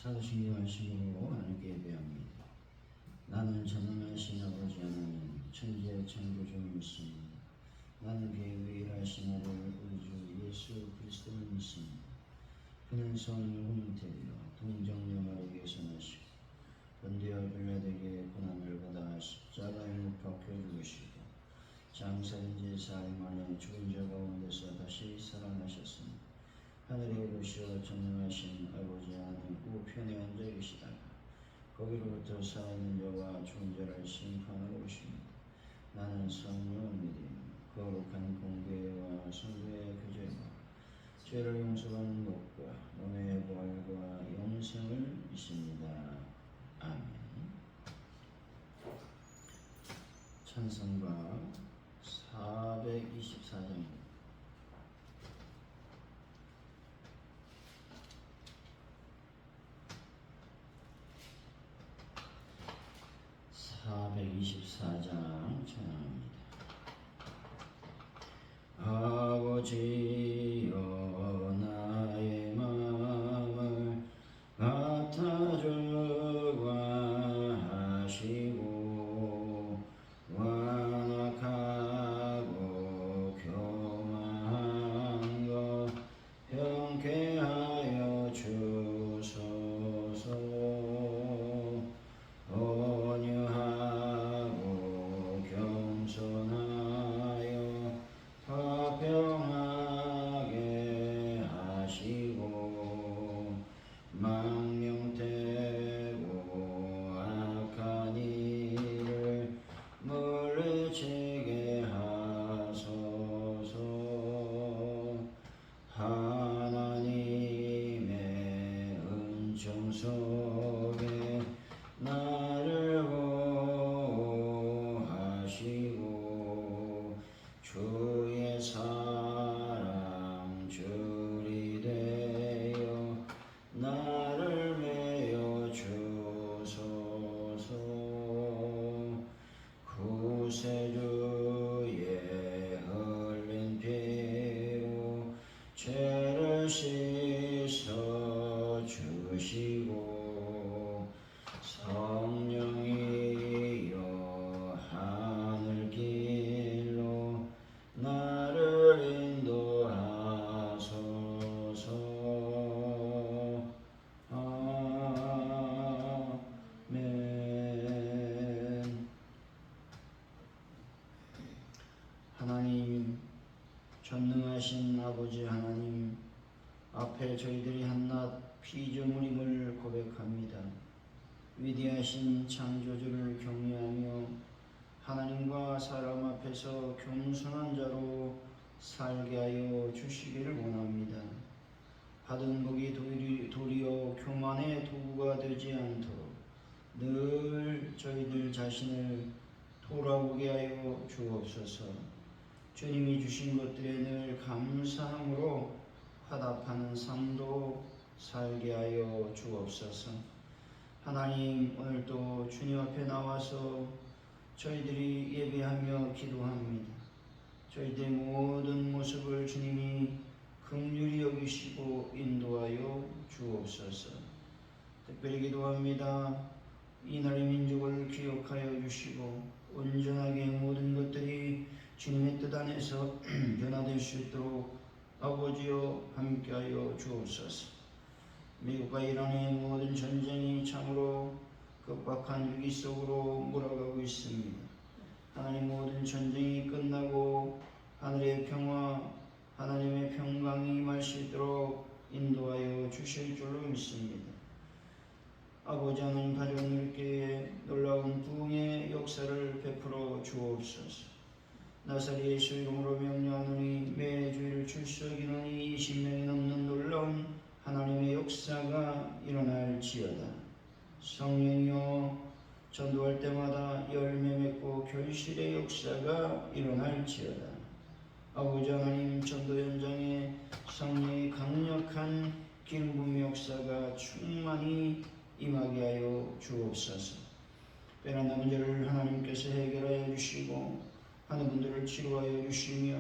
사도신경 말씀으로 하나님께 예배합니다. 나는 전능하신 아버지 하나님 천지의 창조주를 믿습니다. 나는 그의 유일하신 아들 우리 주 예수 그리스도를 믿습니다. 그는 성령을 흠태되어 동정녀 마리아에게서 나시고 본디오 빌라에게 고난을 받아 십자가에 못 박혀 죽으시고 장사된 지 사흘 만에 죽은 자 가운데서 다시 살아나셨습니다. 하늘에 오르시어 전능하신 아버지 하나님 우편에 앉아 계시다가 거기로부터 살아있는 자와 죽은 자를 심판하러 오십니다. 나는 성령을 믿으며 거룩한 공교회와 성도의 교제와 죄를 용서받는 것과 몸의 부활과 영생을 믿습니다. 아멘. 찬송가 424장입니다. 424장 찬양합니다. 아버지여 나의 마음을 맡아주고 하시고 완악하고 교만한 것 형쾌하여 주소서. 온유하고 겸손하여 화평하게 하시고 망령되고 악한 일을 물리치게 하소서. 하나님의 은총 속에 나를 보호하시고 주의 사랑 줄이 되어 나를 메어 주소서. 구세주의 흘린 피로 죄를 씻어 주시고 성령이여 하늘길로 나를 인도하소서. 아멘. 하나님, 전능하신 아버지 하나님 앞에 저희들이 한낱 피조물임을 고백합니다. 위대하신 창조주를 경외하며 하나님과 사람 앞에서 겸손한 자로 살게 하여 주시기를 원합니다. 받은 복이 도리어 교만의 도구가 되지 않도록 늘 저희들 자신을 돌아보게 하여 주옵소서. 주님이 주신 것들에 늘 감사함으로 화답하는 삶도 살게 하여 주옵소서. 하나님, 오늘도 주님 앞에 나와서 저희들이 예배하며 기도합니다. 저희들의 모든 모습을 주님이 긍휼히 여기시고 인도하여 주옵소서. 특별히 기도합니다. 이 나라의 민족을 기억하여 주시고 온전하게 모든 것들이 주님의 뜻 안에서 변화될 수 있도록 아버지여 함께하여 주옵소서. 미국과 이란의 모든 전쟁이 참으로 급박한 위기 속으로 몰아가고 있습니다. 하나님, 모든 전쟁이 끝나고 하늘의 평화, 하나님의 평강이 임할 수 있도록 인도하여 주실 줄로 믿습니다. 아버지 하나님, 가족들께 놀라운 부흥의 역사를 베풀어 주옵소서. 나사렛 예수 이름으로 명령하노니 매 주일 출석이는 20명이 넘는 놀라운 하나님의 역사가 일어날지어다. 성령이여 전도할 때마다 열매 맺고 결실의 역사가 일어날지어다. 아버지 하나님, 전도 현장에 성령의 강력한 기름 부음의 역사가 충만히 임하게 하여 주옵소서. 빼앗는 문제를 하나님께서 해결하여 주시고 하는 분들을 치료하여 주시며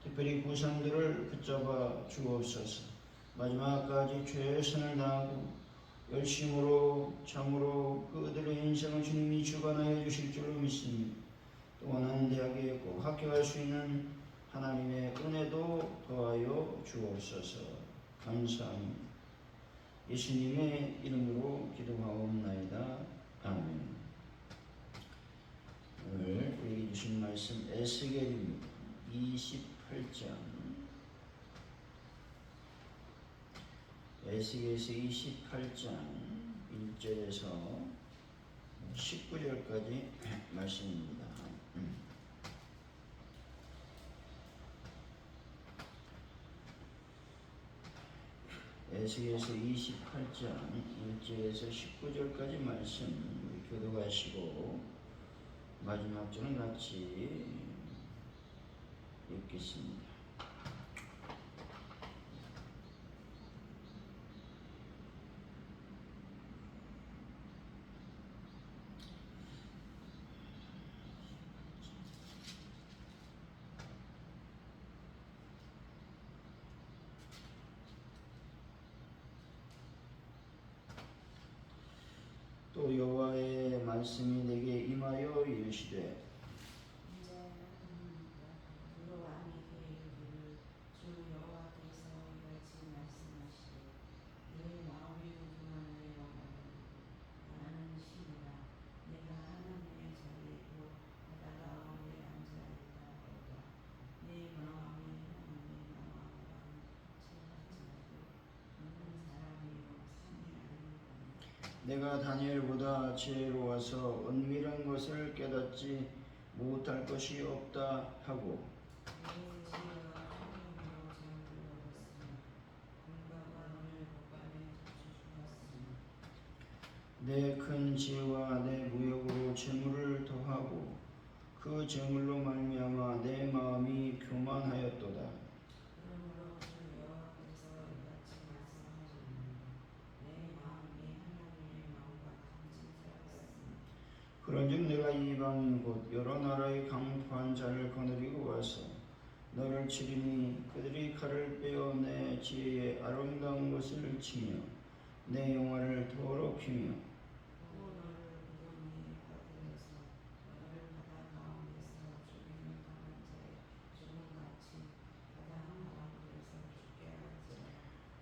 특별히 부상들을 붙잡아 주옵소서. 마지막까지 최선을 다하고 열심으로 참으로 그들의 인생을 주님이 주관하여 주실 줄로 믿습니다. 또 원하는 대학에 꼭 합격할 수 있는 하나님의 은혜도 더하여 주옵소서. 감사합니다. 예수님의 이름으로 기도하옵나이다. 아멘. 오늘 우리에게 주신 말씀 에스겔입니다. 28장 에스겔에서 28장 1절에서 19절까지 말씀입니다. 에스겔에서 28장 1절에서 19절까지 말씀 교도하시고 마지막 절은 같이 읽겠습니다. 또 여호와의 말씀이 내게 임하여 이르시되 내가 다니엘보다 지혜로워서 은밀한 것을 깨닫지 못할 것이 없다 하고 내 큰 지혜와 내 무역으로 재물을 더하고 그 재물로 말미암아 내 마음이 교만하였도다. 그런즉 내가 이방인 곧 여러 나라의 강포한 자를 거느리고 와서 너를 치리니 그들이 칼을 빼어 내 지혜의 아름다운 것을 치며 내 영화를 더럽히며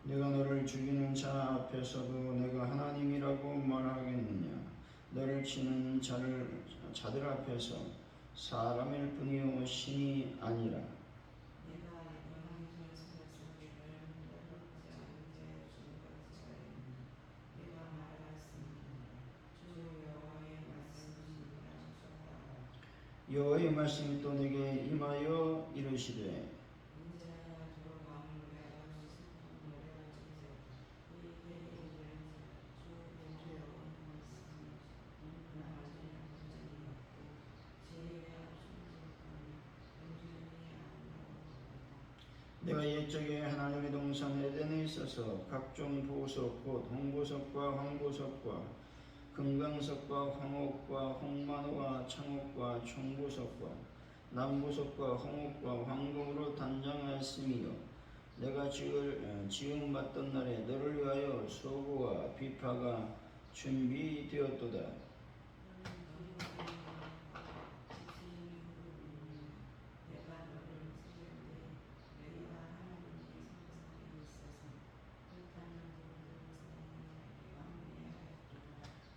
내가 너를 죽이는 자 앞에서도 내가 하나님이라고 말하겠느냐. 너를 치는 자들 앞에서 사람일 뿐이요 신이 아니라. 여호와의 말씀이 또 내게 임하여 이르시되 내가 옛적에 하나님의 동산 에덴에 있어서 각종 보석 곧 홍보석과 황보석과 금강석과 황옥과 홍마노와 창옥과 총보석과 남보석과 홍옥과 황금으로 단장하였으며 내가 지음받던 날에 너를 위하여 소고와 비파가 준비되었도다.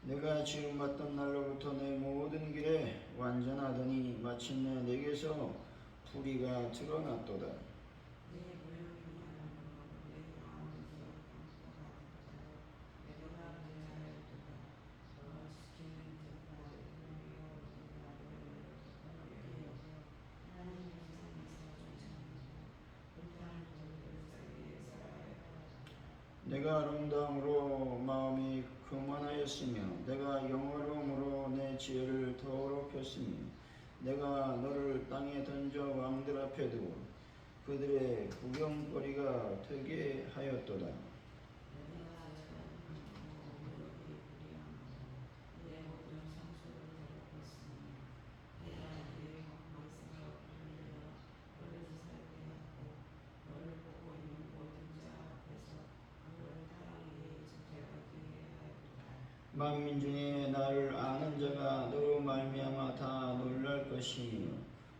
내가 지음받던 날로부터 내 모든 길에 완전하더니 마침내 내게서 불의가 드러났도다. 내가 아름다움으로 마음이 교만하였으며 내가 영화로움으로 내 지혜를 더럽혔으며 내가 너를 땅에 던져 왕들 앞에 두고 그들의 구경거리가 되게 하였도다. 만민 중에 나를 아는 자가 너로 말미암아 다 놀랄 것이며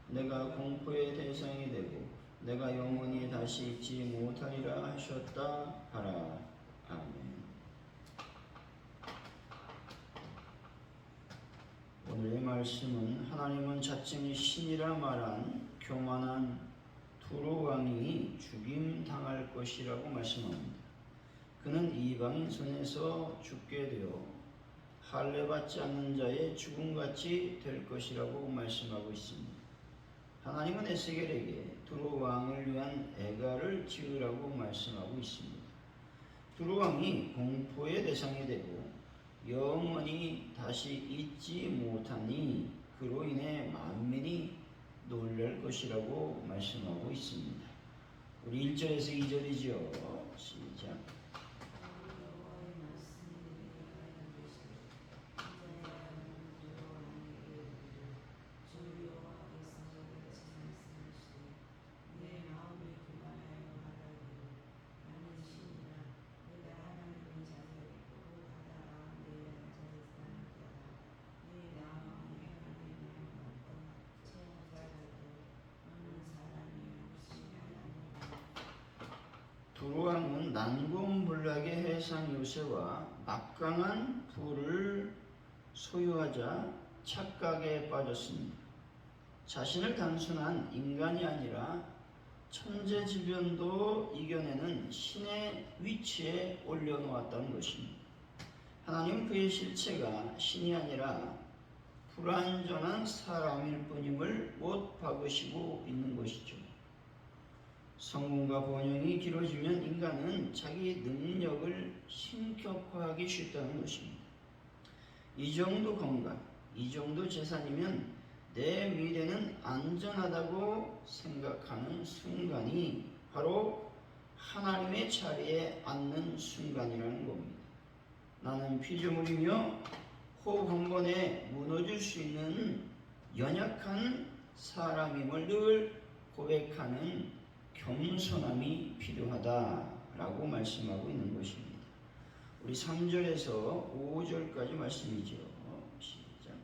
내가 공포의 대상이 되고 내가 영원히 다시 잊지 못하리라 하셨다 하라. 아멘. 오늘의 말씀은 하나님은 자칭 신이라 말한 교만한 두로 왕이 죽임 당할 것이라고 말씀합니다. 그는 이방인 손에서 죽게 되어 할례받지 않는 자의 죽음같이 될 것이라고 말씀하고 있습니다. 하나님은 에스겔에게 두로 왕을 위한 애가를 지으라고 말씀하고 있습니다. 두로 왕이 공포의 대상이 되고 영원히 다시 잊지 못하니 그로 인해 만민이 놀랄 것이라고 말씀하고 있습니다. 우리 1절에서 2절이죠. 시작. 두로 왕은 난공불락의 해상 요새와 막강한 부를 소유하자 착각에 빠졌습니다. 자신을 단순한 인간이 아니라 천재지변도 이겨내는 신의 위치에 올려놓았다는 것입니다. 하나님 그의 실체가 신이 아니라 불완전한 사람일 뿐임을 못 박으시고 있는 것이죠. 성공과 번영이 길어지면 인간은 자기 능력을 신격화하기 쉽다는 것입니다. 이 정도 건강, 이 정도 재산이면 내 미래는 안전하다고 생각하는 순간이 바로 하나님의 자리에 앉는 순간이라는 겁니다. 나는 피조물이며 호흡 한 번에 무너질 수 있는 연약한 사람임을 늘 고백하는 겸손함이 필요하다라고 말씀하고 있는 것입니다. 우리 3절에서 5절까지 말씀이죠. 시작.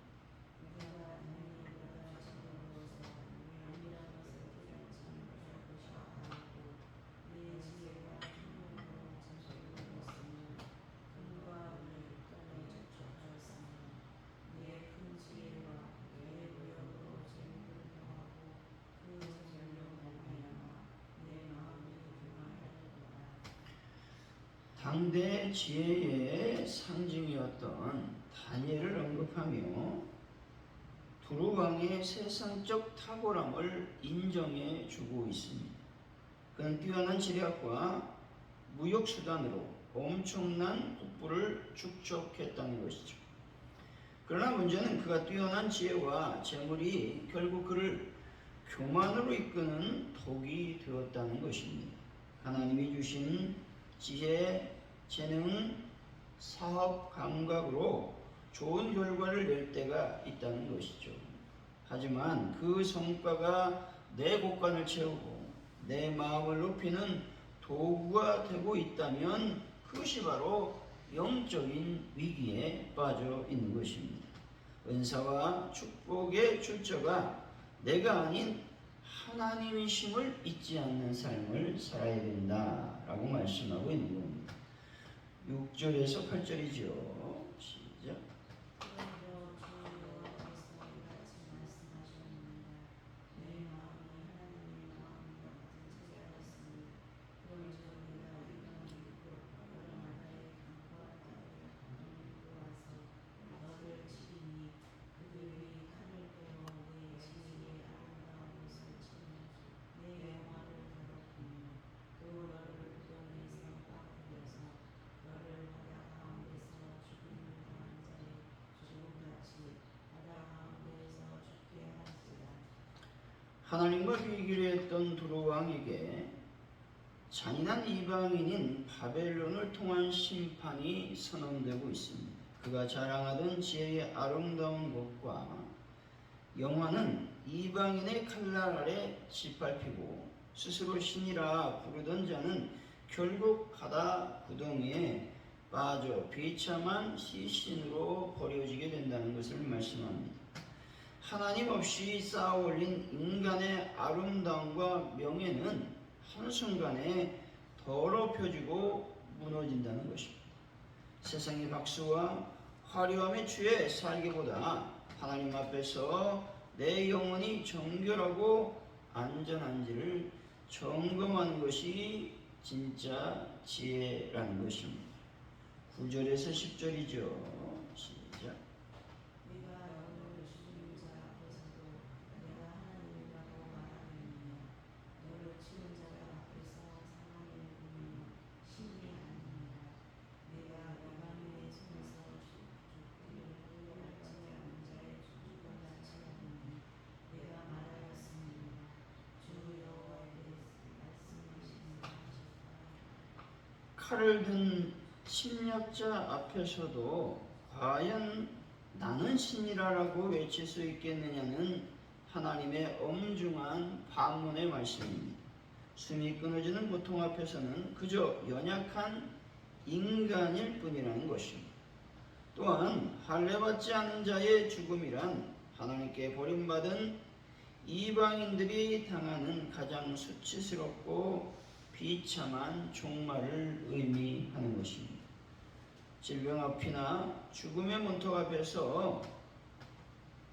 당대 지혜의 상징이었던 다니엘을 언급하며 두로 왕의 세상적 탁월함을 인정해 주고 있습니다. 그는 뛰어난 지리학과 무역 수단으로 엄청난 국부를 축적했다는 것이죠. 그러나 문제는 그가 뛰어난 지혜와 재물이 결국 그를 교만으로 이끄는 독이 되었다는 것입니다. 하나님이 주신 지혜, 재능, 사업 감각으로 좋은 결과를 낼 때가 있다는 것이죠. 하지만 그 성과가 내 곳간을 채우고 내 마음을 높이는 도구가 되고 있다면 그것이 바로 영적인 위기에 빠져 있는 것입니다. 은사와 축복의 출처가 내가 아닌 하나님이심을 잊지 않는 삶을 살아야 된다라고 말씀하고 있는 겁니다. 6절에서 8절이죠. 시작. 하나님과 비기로 했던 두로 왕에게 잔인한 이방인인 바벨론을 통한 심판이 선언되고 있습니다. 그가 자랑하던 지혜의 아름다운 것과 영화는 이방인의 칼날 아래 짓밟히고 스스로 신이라 부르던 자는 결국 바다 구덩이에 빠져 비참한 시신으로 버려지게 된다는 것을 말씀합니다. 하나님 없이 쌓아 올린 인간의 아름다움과 명예는 한순간에 더럽혀지고 무너진다는 것입니다. 세상의 박수와 화려함에 취해 살기보다 하나님 앞에서 내 영혼이 정결하고 안전한지를 점검하는 것이 진짜 지혜라는 것입니다. 9절에서 10절이죠. 시작. 네가 너를 죽이는 자 앞에서도 내가 하나님이라고 말하느니라. 너를 치는 자들 앞에서 사람의 이름이 신이 아니니라. 내가 여호와의 손에서 죽기를 허락하지 않은 자의 죽음을 받지 않으니 내가 말하였으니 주 여호와의 말씀하시니라. 칼을 든 침략자 앞에서도 과연 나는 신이라고 외칠 수 있겠느냐는 하나님의 엄중한 반문의 말씀입니다. 숨이 끊어지는 고통 앞에서는 그저 연약한 인간일 뿐이라는 것입니다. 또한 할례받지 않은 자의 죽음이란 하나님께 버림받은 이방인들이 당하는 가장 수치스럽고 비참한 종말을 의미하는 것입니다. 질병 앞이나 죽음의 문턱 앞에서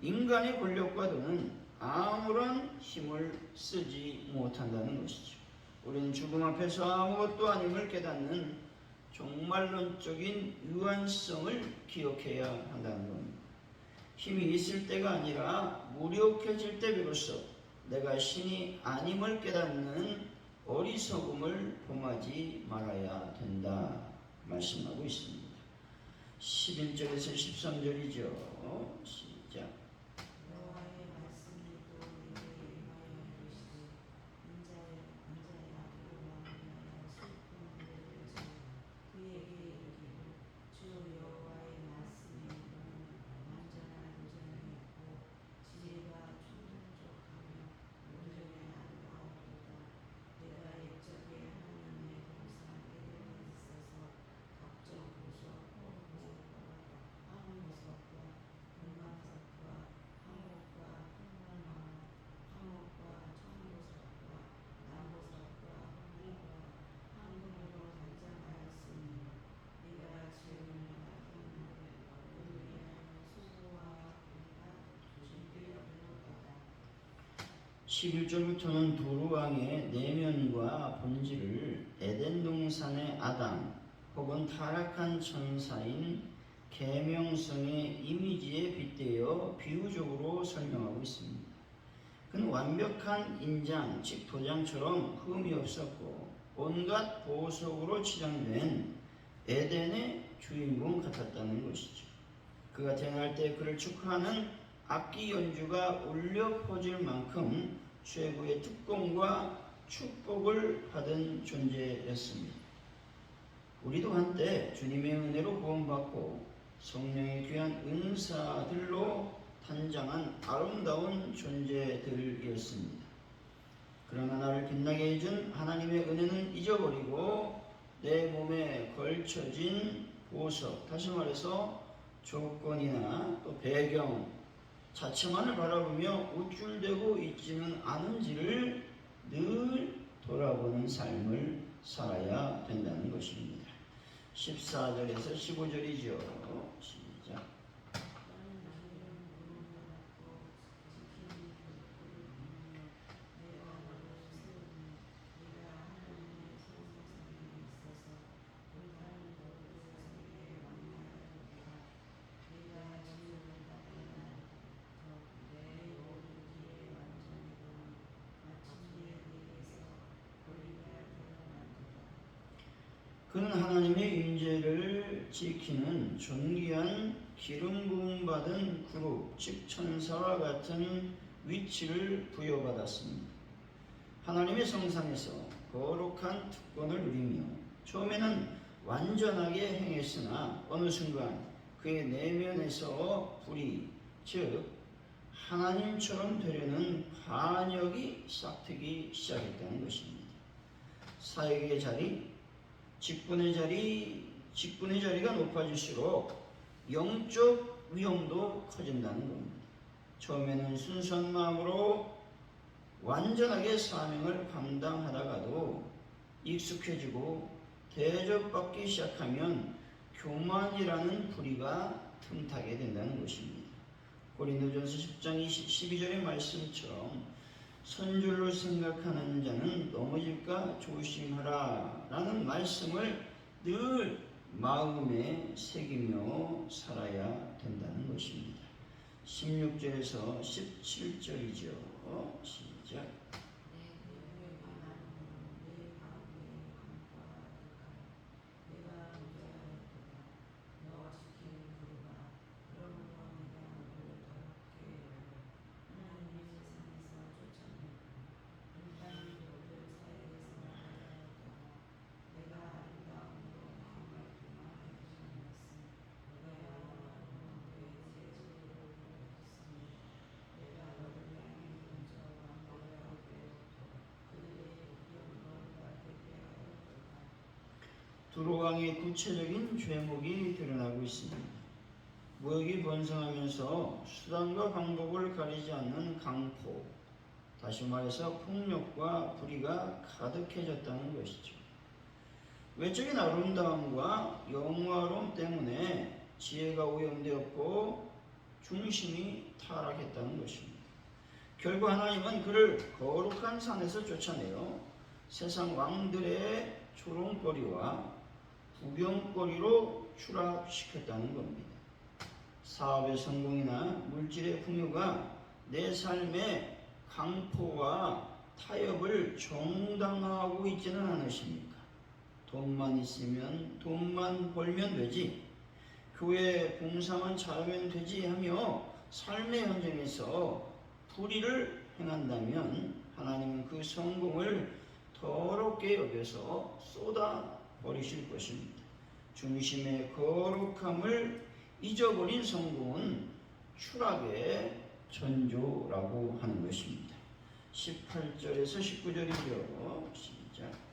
인간의 권력과는 아무런 힘을 쓰지 못한다는 것이죠. 우리는 죽음 앞에서 아무것도 아님을 깨닫는 종말론적인 유한성을 기억해야 한다는 겁니다. 힘이 있을 때가 아니라 무력해질 때 비로소 내가 신이 아님을 깨닫는 어리석음을 범하지 말아야 된다 말씀하고 있습니다. 11절에서 13절이죠. 시작. 여호와의 말씀이 또 내게 임하여 이르시되 인자야 여호와를 위하여 슬픔을 들으라. 그에게 이르기를 주 여호와의 말씀에 너는 완전한 도전이 있고 지혜가 충족하며 온전히 아름다우도다. 내가 옛적에 하나님의 동산 에덴에 있어서 각종 보석, 황금보석과 금강석과 황옥과 황금화, 황옥과 청보석과 남보석과 홍과 황금으로 단장하였으니 네가 지음을 하던 그를 위하여 수고와 준비하였도다. 11절부터는 두 왕의 내면과 본질을 에덴 동산의 아담 혹은 타락한 천사인 계명성의 이미지에 빗대어 비유적으로 설명하고 있습니다. 그는 완벽한 인장, 즉 도장처럼 흠이 없었고 온갖 보석으로 치장된 에덴의 주인공 같았다는 것이죠. 그가 태어날 때 그를 축하하는 악기 연주가 울려 퍼질 만큼 최고의 특권과 축복을 받은 존재였습니다. 우리도 한때 주님의 은혜로 구원받고 성령의 귀한 은사들로 탄장한 아름다운 존재들이었습니다. 그러나 나를 빛나게 해준 하나님의 은혜는 잊어버리고 내 몸에 걸쳐진 보석, 다시 말해서 조건이나 또 배경 자체만을 바라보며 우쭐대고 있지는 않은지를 늘 돌아보는 삶을 살아야 된다는 것입니다. 14절에서 15절이죠. 시작. 나는 너희를 무릎을 꿇고 지키는 그 이유로 내가 너를 세우니 네가 하나님의 성소성에 있어서 불타는 너를 세상에 왕래하리라. 네가 지음을 받은 날부터 내 모든 길에 완전히 마침내 네게서 거리가 드러난도다. 그는 하나님의 임재를 지키는 존귀한 기름 부음 받은 그룹, 즉 천사와 같은 위치를 부여받았습니다. 하나님의 성상에서 거룩한 특권을 누리며 처음에는 완전하게 행했으나 어느 순간 그의 내면에서 불이, 즉 하나님처럼 되려는 반역이 싹트기 시작했다는 것입니다. 사역의 자리, 직분의 자리, 직분의 자리가 높아질수록 영적 위험도 커진다는 겁니다. 처음에는 순수한 마음으로 완전하게 사명을 감당하다가도 익숙해지고 대접받기 시작하면 교만이라는 부리가 틈타게 된다는 것입니다. 고린도전서 10장 12절의 말씀처럼 선줄로 생각하는 자는 넘어질까 조심하라 라는 말씀을 늘 마음에 새기며 살아야 된다는 것입니다. 16절에서 17절이죠. 시작. 두로왕의 구체적인 죄목이 드러나고 있습니다. 무역이 번성하면서 수단과 방법을 가리지 않는 강포, 다시 말해서 폭력과 불의가 가득해졌다는 것이죠. 외적인 아름다움과 영화로움 때문에 지혜가 오염되었고 중심이 타락했다는 것입니다. 결국 하나님은 그를 거룩한 산에서 쫓아내어 세상 왕들의 조롱거리와 구경거리로 추락시켰다는 겁니다. 사업의 성공이나 물질의 풍요가 내 삶의 강포와 타협을 정당화하고 있지는 않으십니까? 돈만 있으면 돈만 벌면 되지, 교회 봉사만 잘하면 되지 하며 삶의 현장에서 불의를 행한다면 하나님은 그 성공을 더럽게 여겨서 쏟아 버리실 것입니다. 중심의 거룩함을 잊어버린 성공은 추락의 전조라고 하는 것입니다. 18절에서 19절이죠. 시작.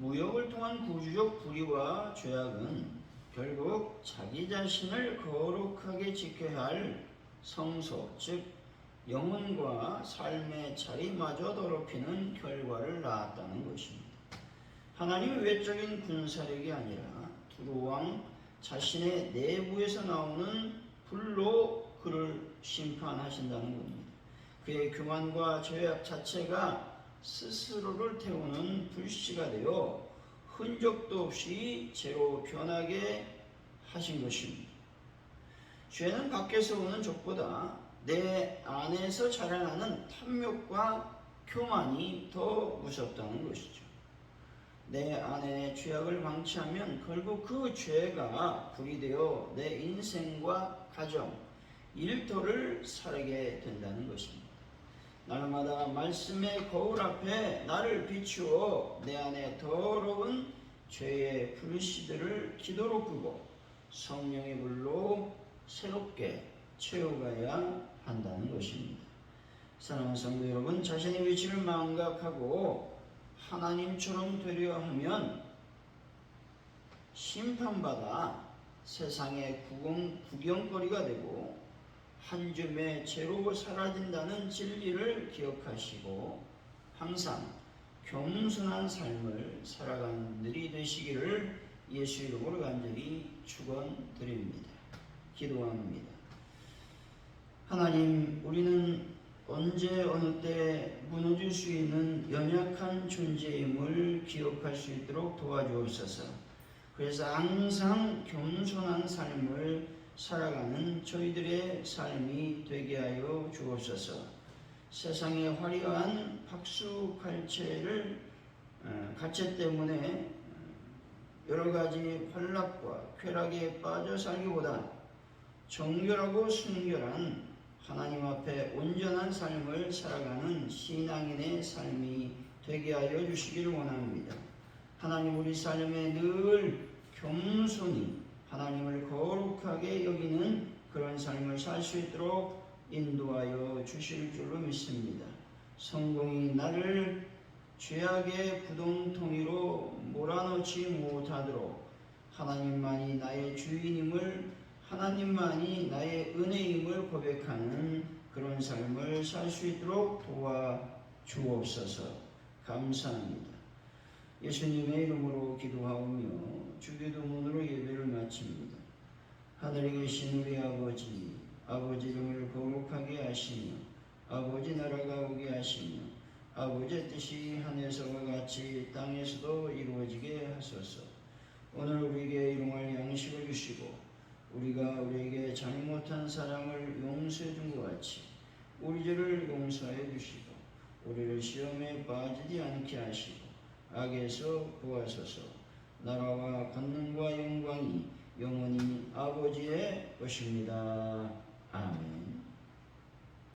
무역을 통한 구주적 불의와 죄악은 결국 자기 자신을 거룩하게 지켜야 할 성소, 즉 영혼과 삶의 자리마저 더럽히는 결과를 낳았다는 것입니다. 하나님의 외적인 군사력이 아니라 두로왕 자신의 내부에서 나오는 불로 그를 심판하신다는 겁니다. 그의 교만과 죄악 자체가 스스로를 태우는 불씨가 되어 흔적도 없이 죄로 변하게 하신 것입니다. 죄는 밖에서 오는 적보다 내 안에서 자라나는 탐욕과 교만이 더 무섭다는 것이죠. 내 안에 죄악을 방치하면 결국 그 죄가 불이 되어 내 인생과 가정, 일터를 살게 된다는 것입니다. 날마다 말씀의 거울 앞에 나를 비추어 내 안에 더러운 죄의 불씨들을 기도로 끄고 성령의 불로 새롭게 채워가야 한다는 것입니다. 사랑하는 성도 여러분, 자신의 위치를 망각하고 하나님처럼 되려 하면 심판받아 세상의 구경거리가 되고 한 줌의 죄로 사라진다는 진리를 기억하시고 항상 겸손한 삶을 살아가는 분들이 되시기를 예수 이름으로 간절히 축원드립니다. 기도합니다. 하나님, 우리는 언제 어느 때 무너질 수 있는 연약한 존재임을 기억할 수 있도록 도와주옵소서. 그래서 항상 겸손한 삶을 살아가는 저희들의 삶이 되게 하여 주옵소서. 세상의 화려한 박수갈채를 가책 때문에 여러 가지 환락과 쾌락에 빠져 살기보다 정결하고 순결한 하나님 앞에 온전한 삶을 살아가는 신앙인의 삶이 되게 하여 주시기를 원합니다. 하나님 우리 삶에 늘 겸손히 하나님을 거룩하게 여기는 그런 삶을 살 수 있도록 인도하여 주실 줄로 믿습니다. 성공이 나를 죄악의 구덩텅이로 몰아넣지 못하도록 하나님만이 나의 주인임을, 하나님만이 나의 은혜임을 고백하는 그런 삶을 살 수 있도록 도와주옵소서. 감사합니다. 예수님의 이름으로 기도하오며 주기도문으로 예배를 마칩니다. 하늘에 계신 우리 아버지, 아버지 이름을 거룩하게 하시며 아버지 나라가 오게 하시며 아버지의 뜻이 하늘에서와 같이 땅에서도 이루어지게 하소서. 오늘 우리에게 일용할 양식을 주시고 우리가 우리에게 잘못한 사람을 용서해 준 것 같이 우리 죄를 용서해 주시고 우리를 시험에 빠지지 않게 하시고 악에서 구하소서. 나라와 권능과 영광이 영원히 아버지의 것입니다. 아멘.